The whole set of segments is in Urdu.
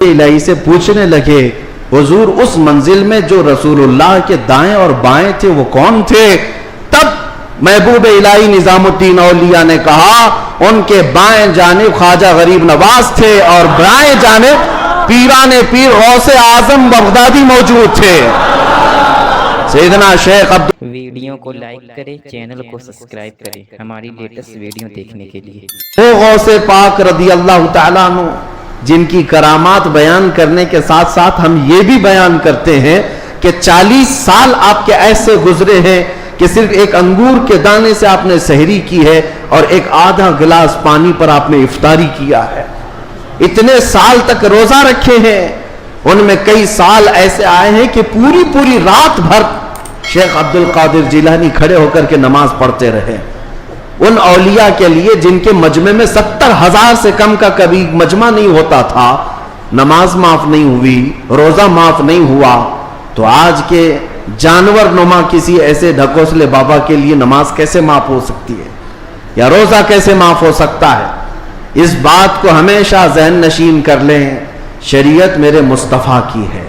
الہی سے پوچھنے لگے حضور اس منزل میں جو رسول اللہ کے دائیں اور بائیں تھے وہ کون تھے؟ تب محبوب الہی نظام الدین اولیاء نے کہا ان کے بائیں جانب خواجہ غریب نواز تھے اور بائیں جانب پیران پیر غوث اعظم بغدادی موجود تھے۔ سیدنا شیخ عبد ویڈیو کو لائک کریں، چینل کو سبسکرائب کریں ہماری لیٹسٹ ویڈیو دیکھنے کے لیے۔ وہ غوث پاک رضی اللہ تعالیٰ عنہ جن کی کرامات بیان کرنے کے ساتھ ساتھ ہم یہ بھی بیان کرتے ہیں کہ 40 سال آپ کے ایسے گزرے ہیں کہ صرف ایک انگور کے دانے سے آپ نے سحری کی ہے اور ایک آدھا گلاس پانی پر آپ نے افطاری کیا ہے۔ اتنے سال تک روزہ رکھے ہیں، ان میں کئی سال ایسے آئے ہیں کہ پوری رات بھر شیخ عبد القادر جیلانی کھڑے ہو کر کے نماز پڑھتے رہے۔ ان اولیاء کے لیے جن کے مجمع میں 70,000 سے کم کا کبھی مجمع نہیں ہوتا تھا، نماز معاف نہیں ہوئی، روزہ معاف نہیں ہوا، تو آج کے جانور نما کسی ایسے ڈھکوسلے بابا کے لیے نماز کیسے معاف ہو سکتی ہے یا روزہ کیسے معاف ہو سکتا ہے؟ اس بات کو ہمیشہ ذہن نشین کر لیں، شریعت میرے مصطفیٰ کی ہے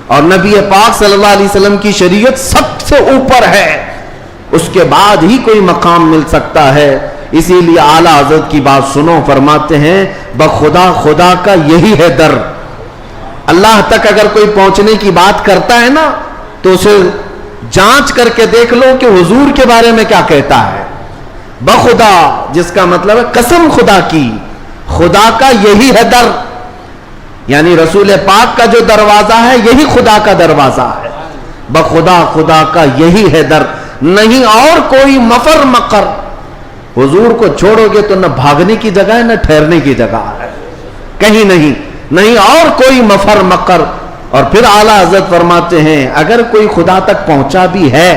اور نبی پاک صلی اللہ علیہ وسلم کی شریعت سب سے اوپر ہے، اس کے بعد ہی کوئی مقام مل سکتا ہے۔ اسی لیے اعلیٰ حضرت کی بات سنو، فرماتے ہیں بخدا خدا کا یہی ہے در۔ اللہ تک اگر کوئی پہنچنے کی بات کرتا ہے نا تو اسے جانچ کر کے دیکھ لو کہ حضور کے بارے میں کیا کہتا ہے۔ بخدا جس کا مطلب ہے قسم خدا کی، خدا کا یہی ہے در، یعنی رسول پاک کا جو دروازہ ہے یہی خدا کا دروازہ ہے۔ بخدا خدا کا یہی ہے در، نہیں اور کوئی مفر مقر۔ حضور کو چھوڑو گے تو نہ بھاگنے کی جگہ ہے نہ ٹھہرنے کی جگہ ہے، کہیں نہیں اور کوئی مفر مقر۔ اور پھر اعلیٰ حضرت فرماتے ہیں اگر کوئی خدا تک پہنچا بھی ہے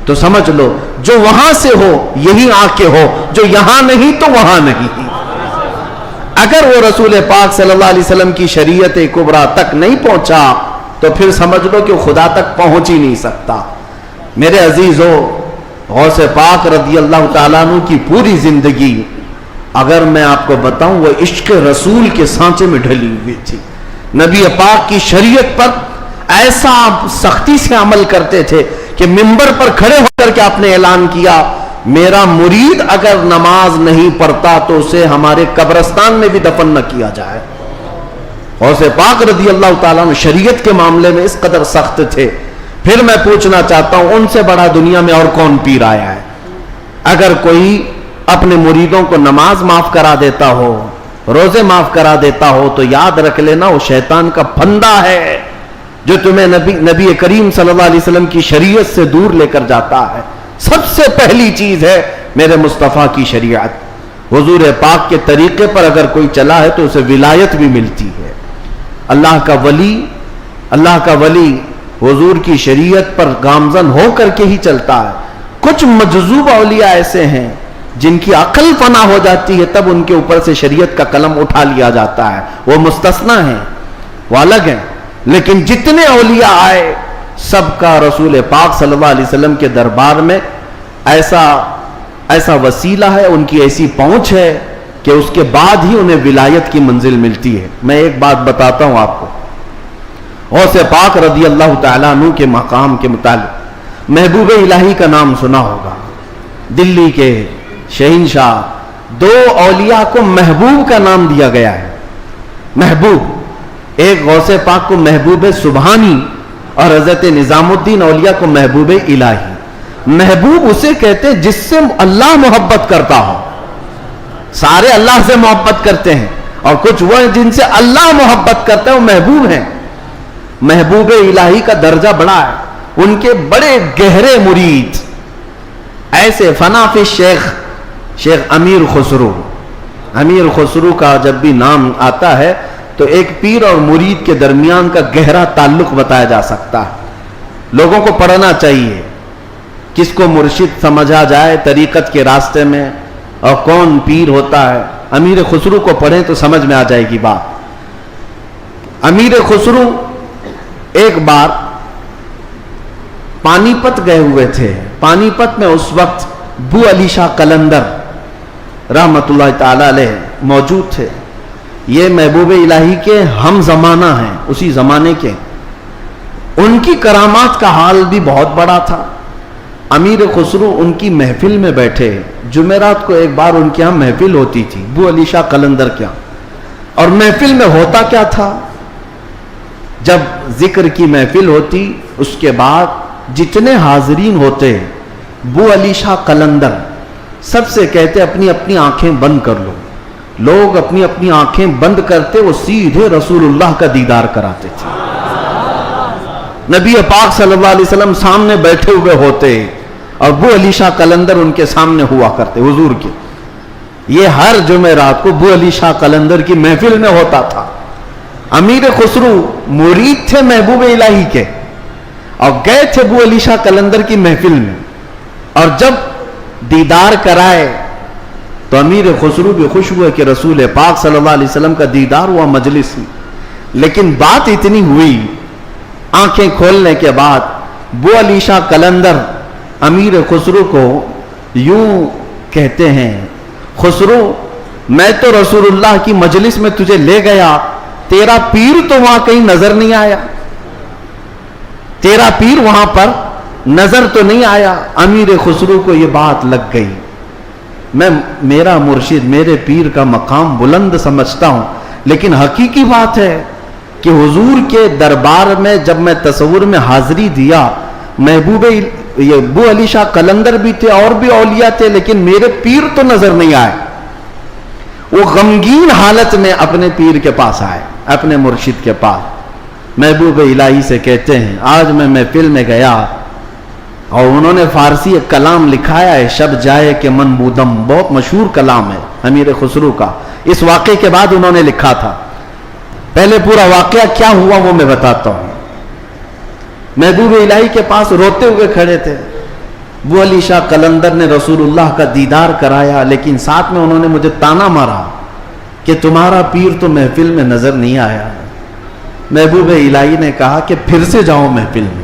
تو سمجھ لو جو وہاں سے ہو یہی آ کے ہو، جو یہاں نہیں تو وہاں نہیں۔ اگر وہ رسول پاک صلی اللہ علیہ وسلم کی شریعت کبریٰ تک نہیں پہنچا تو پھر سمجھ لو کہ خدا تک پہنچ ہی نہیں سکتا۔ میرے عزیزو، غوث پاک رضی اللہ تعالیٰ عنہ کی پوری زندگی اگر میں آپ کو بتاؤں وہ عشق رسول کے سانچے میں ڈھلی ہوئی تھی۔ نبی پاک کی شریعت پر ایسا سختی سے عمل کرتے تھے کہ منبر پر کھڑے ہو کر کے آپ نے اعلان کیا میرا مرید اگر نماز نہیں پڑھتا تو اسے ہمارے قبرستان میں بھی دفن نہ کیا جائے۔ غوث پاک رضی اللہ تعالیٰ عنہ شریعت کے معاملے میں اس قدر سخت تھے۔ پھر میں پوچھنا چاہتا ہوں ان سے بڑا دنیا میں اور کون پیر آیا ہے؟ اگر کوئی اپنے مریدوں کو نماز معاف کرا دیتا ہو، روزے معاف کرا دیتا ہو تو یاد رکھ لینا وہ شیطان کا پھندا ہے جو تمہیں نبی کریم صلی اللہ علیہ وسلم کی شریعت سے دور لے کر جاتا ہے۔ سب سے پہلی چیز ہے میرے مصطفیٰ کی شریعت۔ حضور پاک کے طریقے پر اگر کوئی چلا ہے تو اسے ولایت بھی ملتی ہے۔ اللہ کا ولی حضور کی شریعت پر گامزن ہو کر کے ہی چلتا ہے۔ کچھ مجذوب اولیاء ایسے ہیں جن کی عقل فنا ہو جاتی ہے تب ان کے اوپر سے شریعت کا قلم اٹھا لیا جاتا ہے، وہ مستثنا ہیں، وہ الگ ہیں۔ لیکن جتنے اولیاء آئے سب کا رسول پاک صلی اللہ علیہ وسلم کے دربار میں ایسا وسیلہ ہے، ان کی ایسی پہنچ ہے کہ اس کے بعد ہی انہیں ولایت کی منزل ملتی ہے۔ میں ایک بات بتاتا ہوں آپ کو، غوث پاک رضی اللہ تعالیٰ عنہ کے مقام کے متعلق محبوب الہی کا نام سنا ہوگا۔ دلی کے شہنشاہ، دو اولیاء کو محبوب کا نام دیا گیا ہے۔ محبوب، ایک غوث پاک کو محبوب سبحانی اور حضرت نظام الدین اولیاء کو محبوب الہی۔ محبوب اسے کہتے جس سے اللہ محبت کرتا ہو۔ سارے اللہ سے محبت کرتے ہیں اور کچھ وہ ہیں جن سے اللہ محبت کرتا ہے، وہ محبوب ہیں۔ محبوب الہی کا درجہ بڑا ہے، ان کے بڑے گہرے مرید ایسے فنافی شیخ امیر خسرو کا جب بھی نام آتا ہے تو ایک پیر اور مرید کے درمیان کا گہرا تعلق بتایا جا سکتا ہے۔ لوگوں کو پڑھنا چاہیے، کس کو مرشد سمجھا جائے طریقت کے راستے میں اور کون پیر ہوتا ہے۔ امیر خسرو کو پڑھیں تو سمجھ میں آ جائے گی بات۔ امیر خسرو ایک بار پانی پت گئے ہوئے تھے۔ پانی پت میں اس وقت بو علی شاہ قلندر رحمت اللہ تعالی علیہ موجود تھے۔ یہ محبوب الہی کے ہم زمانہ ہیں، اسی زمانے کے. ان کی کرامات کا حال بھی بہت بڑا تھا. امیر خسرو ان کی محفل میں بیٹھے. جمعرات کو ایک بار ان کے ہاں محفل ہوتی تھی ابو علی شاہ قلندر کے ہاں. اور محفل میں ہوتا کیا تھا، جب ذکر کی محفل ہوتی اس کے بعد جتنے حاضرین ہوتے ابو علی شاہ قلندر سب سے کہتے اپنی اپنی آنکھیں بند کر لو. لوگ اپنی اپنی آنکھیں بند کرتے، وہ سیدھے رسول اللہ کا دیدار کراتے تھے. نبی پاک صلی اللہ علیہ وسلم سامنے بیٹھے ہوئے ہوتے اور ابو علی شاہ قلندر ان کے سامنے ہوا کرتے حضور کے. یہ ہر جمعرات کو ابو علی شاہ قلندر کی محفل میں ہوتا تھا. امیر خسرو مرید تھے محبوب الہی کے اور گئے تھے ابو علی شاہ قلندر کی محفل میں. اور جب دیدار کرائے تو امیر خسرو بھی خوش ہوئے کہ رسول پاک صلی اللہ علیہ وسلم کا دیدار ہوا مجلس میں. لیکن بات اتنی ہوئی، آنکھیں کھولنے کے بعد ابو علی شاہ قلندر امیر خسرو کو یوں کہتے ہیں، خسرو میں تو رسول اللہ کی مجلس میں تجھے لے گیا، تیرا پیر تو وہاں کہیں نظر نہیں آیا، تیرا پیر وہاں پر نظر تو نہیں آیا. امیر خسرو کو یہ بات لگ گئی. میں میرا مرشد میرے پیر کا مقام بلند سمجھتا ہوں، لیکن حقیقی بات ہے کہ حضور کے دربار میں جب میں تصور میں حاضری دیا، محبوب یہ ابو علی شاہ قلندر بھی تھے اور بھی اولیاء تھے، لیکن میرے پیر تو نظر نہیں آئے. وہ غمگین حالت میں اپنے پیر کے پاس آئے، اپنے مرشد کے پاس. محبوب الہی سے کہتے ہیں آج میں محفل میں گیا اور انہوں نے فارسی ایک کلام لکھایا ہے، شب جائے کہ من بودم، بہت مشہور کلام ہے امیر خسرو کا. اس واقعے کے بعد انہوں نے لکھا تھا. پہلے پورا واقعہ کیا ہوا وہ میں بتاتا ہوں. محبوب الہی کے پاس روتے ہوئے کھڑے تھے. ابو علی شاہ قلندر نے رسول اللہ کا دیدار کرایا، لیکن ساتھ میں انہوں نے مجھے تانا مارا کہ تمہارا پیر تو محفل میں نظر نہیں آیا. محبوب الہی نے کہا کہ پھر سے جاؤ محفل میں،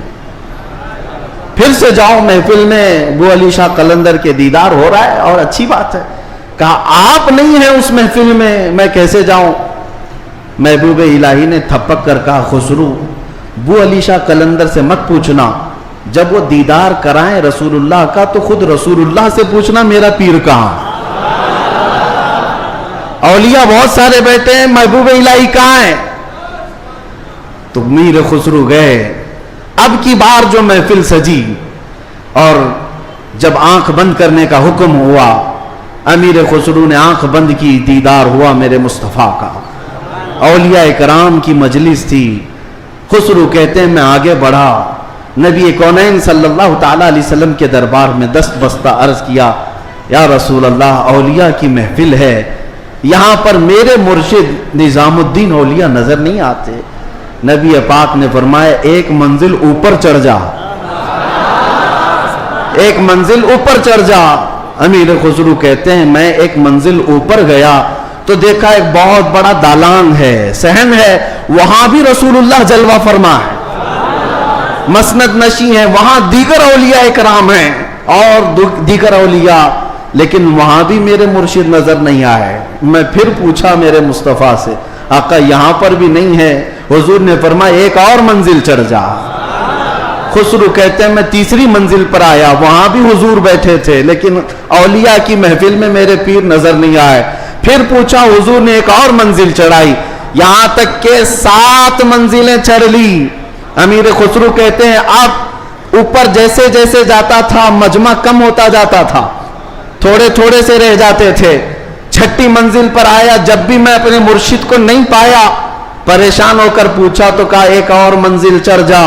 پھر سے جاؤ محفل میں. ابو علی شاہ قلندر کے دیدار ہو رہا ہے اور اچھی بات ہے. کہا آپ نہیں ہیں اس محفل میں کیسے جاؤں. محبوب الہی نے تھپک کر کہا خسرو ابو علی شاہ قلندر سے مت پوچھنا، جب وہ دیدار کرائیں رسول اللہ کا تو خود رسول اللہ سے پوچھنا میرا پیر کہاں. اولیاء بہت سارے بیٹھے ہیں، محبوب الہی کہاں ہیں. تو میر خسرو گئے. اب کی بار جو محفل سجی اور جب آنکھ بند کرنے کا حکم ہوا، امیر خسرو نے آنکھ بند کی، دیدار ہوا میرے مصطفیٰ کا. اولیاء کرام کی مجلس تھی. خسرو کہتے ہیں میں آگے بڑھا، نبی کونین صلی اللہ تعالی علیہ وسلم کے دربار میں دست بستہ عرض کیا یا رسول اللہ اولیاء کی محفل ہے، یہاں پر میرے مرشد نظام الدین اولیاء نظر نہیں آتے. نبی پاک نے فرمایا ایک منزل اوپر چڑھ جا، ایک منزل اوپر چڑھ جا. امیر خسرو کہتے ہیں میں ایک منزل اوپر گیا تو دیکھا ایک بہت بڑا دالان ہے، صحن ہے، وہاں بھی رسول اللہ جلوہ فرما ہے، مسند نشی ہے، وہاں دیگر اولیاء اکرام ہیں اور دیگر اولیاء، لیکن وہاں بھی میرے مرشد نظر نہیں آئے. میں پھر پوچھا میرے مصطفیٰ سے آقا یہاں پر بھی نہیں ہے. حضور نے فرمایا ایک اور منزل چڑھ جا. خسرو کہتے ہیں میں تیسری منزل پر آیا، وہاں بھی حضور بیٹھے تھے لیکن اولیاء کی محفل میں میرے پیر نظر نہیں آئے. پھر پوچھا، حضور نے ایک اور منزل چڑھائی، یہاں تک کہ 7 منزلیں چڑھ لی. امیر خسرو کہتے ہیں اب اوپر جیسے جیسے جاتا تھا مجمع کم ہوتا جاتا تھا، تھوڑے تھوڑے سے رہ جاتے تھے. 6ٹھی منزل پر آیا، جب بھی میں اپنے مرشد کو نہیں پایا پریشان ہو کر پوچھا تو کہا ایک اور منزل چڑھ جا.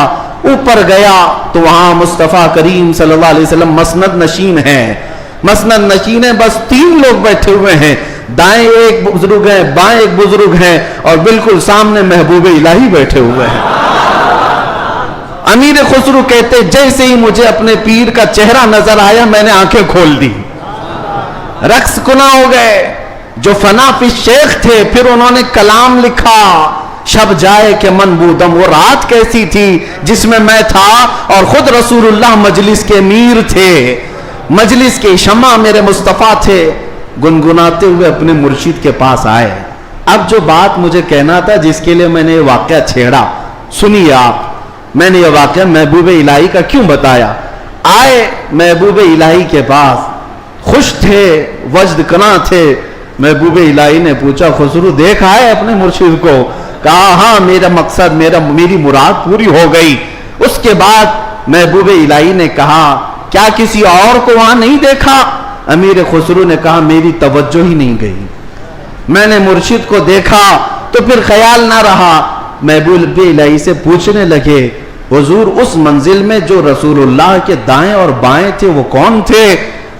اوپر گیا تو وہاں مصطفیٰ کریم صلی اللہ علیہ وسلم مسند نشین ہیں. مسند نشین ہیں، بس 3 لوگ بیٹھے ہوئے ہیں، دائیں ایک بزرگ ہیں، بائیں ایک بزرگ ہیں اور بالکل سامنے محبوب الہی بیٹھے ہوئے ہیں. امیر خسرو کہتے جیسے ہی مجھے اپنے پیر کا چہرہ نظر آیا میں نے آنکھیں کھول دی، رقص کنا ہو گئے. جو فنا فی شیخ تھے پھر انہوں نے کلام لکھا شب جائے کہ من بودم. وہ رات کیسی تھی جس میں میں تھا اور خود رسول اللہ مجلس کے امیر تھے، مجلس کے شمع میرے مصطفیٰ تھے. گنگناتے ہوئے اپنے مرشد کے پاس آئے. اب جو بات مجھے کہنا تھا جس کے لیے میں نے یہ واقعہ چھیڑا، سنیے آپ، میں نے یہ واقعہ محبوب الہی کا کیوں بتایا۔ آئے محبوب الہی کے پاس، خوش تھے، وجد کنا تھے۔ محبوب الہی نے پوچھا خسرو دیکھا ہے اپنے مرشد کو؟ کہا ہاں، میرا مقصد میری مراد پوری ہو گئی۔ اس کے بعد محبوب الہی نے کہا کیا کسی اور کو وہاں نہیں دیکھا؟ امیر خسرو نے کہا میری توجہ ہی نہیں گئی، میں نے مرشد کو دیکھا تو پھر خیال نہ رہا۔ محبوب الہی سے پوچھنے لگے حضور اس منزل میں جو رسول اللہ کے دائیں اور بائیں تھے وہ کون تھے؟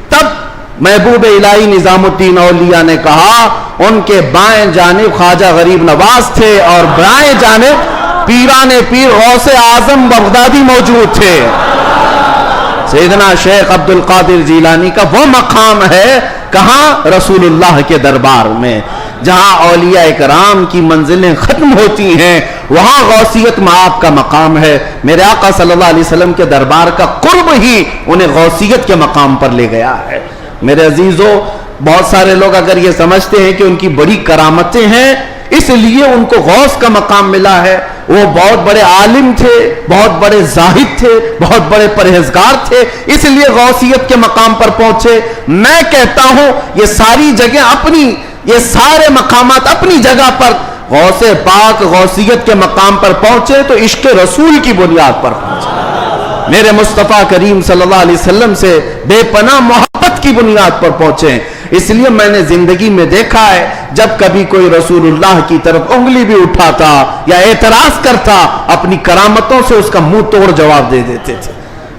تب محبوب الہی نظام الدین اولیاء نے کہا ان کے بائیں جانب خواجہ غریب نواز تھے اور بائیں جانب پیران پیر غوث اعظم بغدادی موجود تھے۔ سیدنا شیخ عبد القادر جیلانی کا وہ مقام ہے کہاں؟ رسول اللہ کے دربار میں، جہاں اولیاء کرام کی منزلیں ختم ہوتی ہیں وہاں غوثیت مآب کا مقام ہے۔ میرے آقا صلی اللہ علیہ وسلم کے دربار کا قرب ہی انہیں غوثیت کے مقام پر لے گیا ہے۔ میرے عزیزو، بہت سارے لوگ اگر یہ سمجھتے ہیں کہ ان کی بڑی کرامتیں ہیں اس لیے ان کو غوث کا مقام ملا ہے، وہ بہت بڑے عالم تھے، بہت بڑے زاہد تھے، بہت بڑے پرہیزگار تھے اس لیے غوثیت کے مقام پر پہنچے۔ میں کہتا ہوں یہ ساری جگہ یہ سارے مقامات اپنی جگہ پر، غوث پاک غوثیت کے مقام پر پہنچے تو عشق رسول کی بنیاد پر پہنچے، میرے مصطفیٰ کریم صلی اللہ علیہ وسلم سے بے پناہ محبت کی بنیاد پر پہنچے۔ اس لیے میں نے زندگی میں دیکھا ہے جب کبھی کوئی رسول اللہ کی طرف انگلی بھی اٹھاتا یا اعتراض کرتا اپنی کرامتوں سے اس کا منہ توڑ جواب دے دیتے تھے،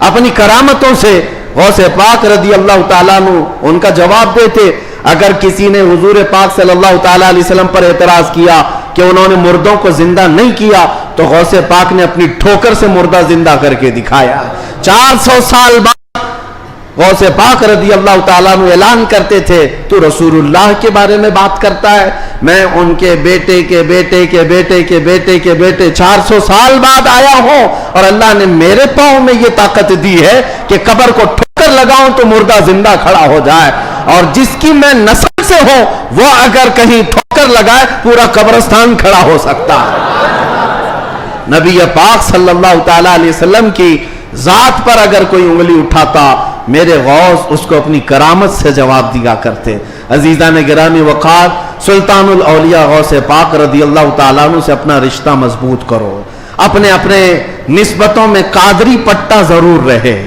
اپنی کرامتوں سے غوث پاک رضی اللہ تعالیٰ عنہ ان کا جواب دیتے۔ اگر کسی نے حضور پاک صلی اللہ تعالیٰ علیہ وسلم پر اعتراض کیا کہ انہوں نے مردوں کو زندہ نہیں کیا تو غوث پاک نے اپنی ٹھوکر سے مردہ زندہ کر کے دکھایا۔ 400 سال بعد غوث پاک رضی اللہ تعالیٰ عنہ اعلان کرتے تھے تو رسول اللہ کے بارے میں بات کرتا ہے، میں ان کے بیٹے کے بیٹے کے بیٹے کے بیٹے کے بیٹے 400 سال بعد آیا ہوں اور اللہ نے میرے پاؤں میں یہ طاقت دی ہے کہ قبر کو ٹھوکر لگاؤں تو مردہ زندہ کھڑا ہو جائے، اور جس کی میں نسل سے ہوں وہ اگر کہیں ٹھوکر لگائے پورا قبرستان کھڑا ہو سکتا ہے۔ نبی پاک صلی اللہ تعالیٰ علیہ وسلم کی ذات پر اگر کوئی انگلی اٹھاتا میرے غوث اس کو اپنی کرامت سے جواب دیا کرتے۔ عزیزان گرامی وقار، سلطان الاولیاء غوث پاک رضی اللہ تعالیٰ عنہ سے اپنا رشتہ مضبوط کرو، اپنے نسبتوں میں قادری پٹا ضرور رہے،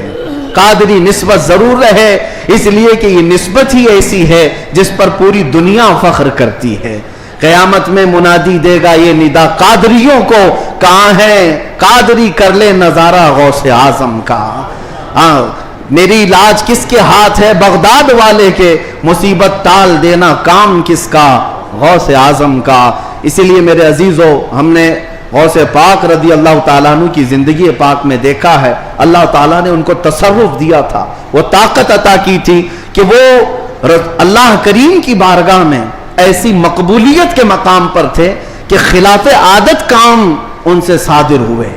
قادری نسبت ضرور رہے، اس لیے کہ یہ نسبت ہی ایسی ہے جس پر پوری دنیا فخر کرتی ہے۔ قیامت میں منادی دے گا یہ ندا قادریوں کو، کہاں ہے قادری کر لے نظارہ غوث اعظم کا۔ میری علاج کس کے ہاتھ ہے؟ بغداد والے کے، مصیبت ٹال دینا کام کس کا؟ غوث اعظم کا۔ اسی لیے میرے عزیزو، ہم نے غوث پاک رضی اللہ تعالیٰ عنہ کی زندگی پاک میں دیکھا ہے اللہ تعالیٰ نے ان کو تصرف دیا تھا، وہ طاقت عطا کی تھی کہ وہ اللہ کریم کی بارگاہ میں ایسی مقبولیت کے مقام پر تھے کہ خلاف عادت کام ان سے صادر ہوئے۔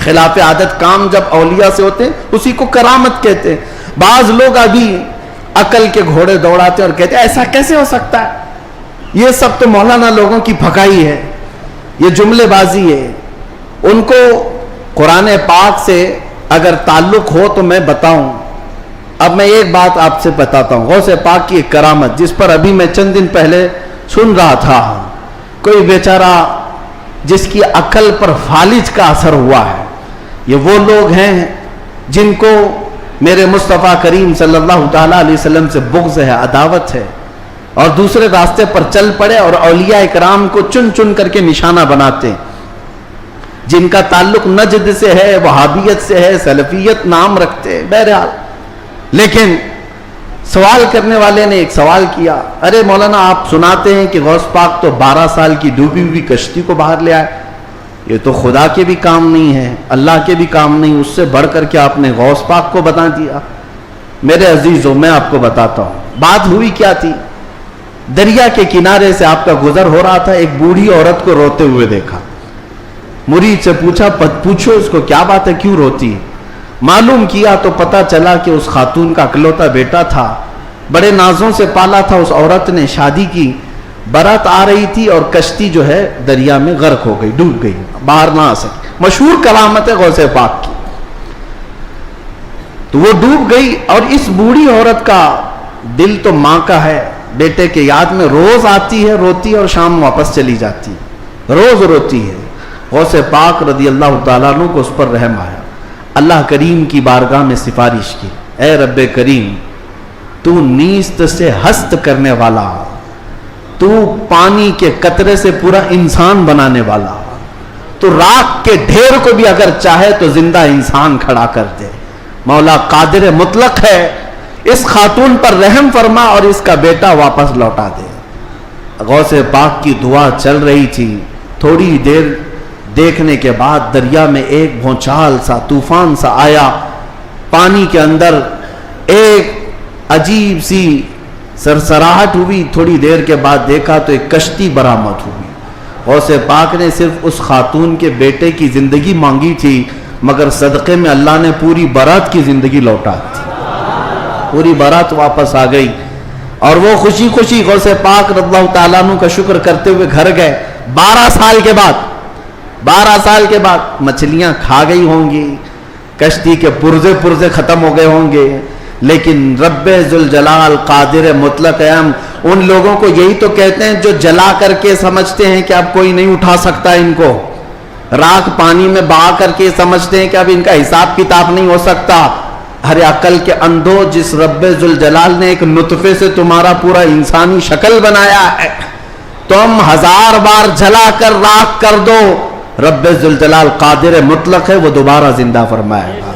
خلاف عادت کام جب اولیاء سے ہوتے ہیں اسی کو کرامت کہتے ہیں۔ بعض لوگ ابھی عقل کے گھوڑے دوڑاتے اور کہتے ہیں ایسا کیسے ہو سکتا ہے، یہ سب تو مولانا لوگوں کی پھکائی ہے، یہ جملے بازی ہے۔ ان کو قرآن پاک سے اگر تعلق ہو تو میں بتاؤں۔ اب میں ایک بات آپ سے بتاتا ہوں، غوث پاک کی ایک کرامت جس پر ابھی میں چند دن پہلے سن رہا تھا، کوئی بیچارہ جس کی عقل پر فالج کا اثر ہوا ہے۔ یہ وہ لوگ ہیں جن کو میرے مصطفیٰ کریم صلی اللہ تعالیٰ علیہ وسلم سے بغض ہے، عداوت ہے، اور دوسرے راستے پر چل پڑے اور اولیاء کرام کو چن چن کر کے نشانہ بناتے ہیں، جن کا تعلق نجد سے ہے، وہابیت سے ہے، سلفیت نام رکھتے ہیں۔ بہرحال لیکن سوال کرنے والے نے ایک سوال کیا، ارے مولانا آپ سناتے ہیں کہ غوث پاک تو 12 سال کی ڈوبی ہوئی کشتی کو باہر لے آئے، یہ تو خدا کے بھی کام نہیں ہے، اللہ کے بھی کام نہیں، اس سے بڑھ کر کے آپ نے غوث پاک کو بتا دیا۔ میرے عزیزوں، میں آپ کو بتاتا ہوں بات ہوئی کیا تھی۔ دریا کے کنارے سے آپ کا گزر ہو رہا تھا، ایک بوڑھی عورت کو روتے ہوئے دیکھا، مرید سے پوچھا پوچھو اس کو کیا بات ہے، کیوں روتی ہے؟ معلوم کیا تو پتا چلا کہ اس خاتون کا اکلوتا بیٹا تھا، بڑے نازوں سے پالا تھا، اس عورت نے شادی کی بارات آ رہی تھی اور کشتی جو ہے دریا میں غرق ہو گئی، ڈوب گئی، باہر نہ آ سکی. مشہور کرامت ہے غوث پاک کی. تو وہ ڈوب گئی اور اس بوڑھی عورت کا دل تو ماں کا ہے، بیٹے کے یاد میں روز آتی ہے، روتی ہے اور شام واپس چلی جاتی ہے، روز روتی ہے. غوث پاک رضی اللہ تعالیٰ عنہ کو اس پر رحم آیا. اللہ کریم کی بارگاہ میں سفارش کی، اے رب کریم، تو نیست سے ہست کرنے والا، تو پانی کے قطرے سے پورا انسان بنانے والا، تو راکھ کے ڈھیر کو بھی اگر چاہے تو زندہ انسان کھڑا کر دے. مولا قادر مطلق ہے، اس خاتون پر رحم فرما اور اس کا بیٹا واپس لوٹا دے. غوث پاک کی دعا چل رہی تھی. تھوڑی دیر دیکھنے کے بعد دریا میں ایک بھونچال سا، طوفان سا آیا. پانی کے اندر ایک عجیب سی سرسراہٹ ہوئی. تھوڑی دیر کے بعد دیکھا تو ایک کشتی برآمد ہوئی. غوث پاک نے صرف اس خاتون کے بیٹے کی زندگی مانگی تھی، مگر صدقے میں اللہ نے پوری بارات کی زندگی لوٹا دی. پوری بارات واپس آ گئی اور وہ خوشی خوشی غوث پاک رضی اللہ تعالیٰ عنہ کا شکر کرتے ہوئے گھر گئے. 12 سال کے بعد مچھلیاں کھا گئی ہوں گی، کشتی کے پرزے ختم ہو گئے ہوں گے، لیکن رب ذوالجلال قادر مطلق ہے. ہم ان لوگوں کو یہی تو کہتے ہیں جو جلا کر کے سمجھتے ہیں کہ اب کوئی نہیں اٹھا سکتا ان کو، راکھ پانی میں بہا کر کے سمجھتے ہیں کہ اب ان کا حساب کتاب نہیں ہو سکتا. ارے عقل کے اندھو، جس رب ذوالجلال نے ایک نطفے سے تمہارا پورا انسانی شکل بنایا ہے، تم 1000 بار جلا کر راکھ کر دو، رب ذوالجلال قادر مطلق ہے، وہ دوبارہ زندہ فرمائے گا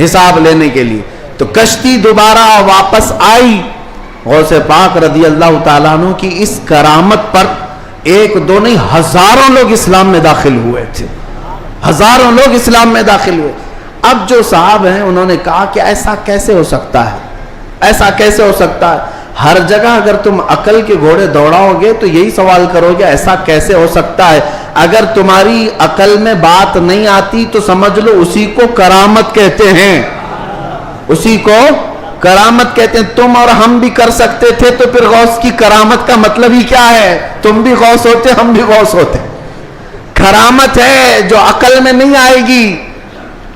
حساب لینے کے لیے. تو کشتی دوبارہ واپس آئی. غوث پاک رضی اللہ تعالیٰ عنہ کی اس کرامت پر ایک دو نہیں، ہزاروں لوگ اسلام میں داخل ہوئے تھے. ہزاروں لوگ اسلام میں داخل ہوئے. اب جو صاحب ہیں انہوں نے کہا کہ ایسا کیسے ہو سکتا ہے، ایسا کیسے ہو سکتا ہے. ہر جگہ اگر تم عقل کے گھوڑے دوڑاؤ گے تو یہی سوال کرو گے ایسا کیسے ہو سکتا ہے. اگر تمہاری عقل میں بات نہیں آتی تو سمجھ لو اسی کو کرامت کہتے ہیں، اسی کو کرامت کہتے ہیں. تم اور ہم بھی کر سکتے تھے تو پھر غوث کی کرامت کا مطلب ہی کیا ہے؟ تم بھی غوث ہوتے، ہم بھی غوث ہوتے. کرامت ہے جو عقل میں نہیں آئے گی،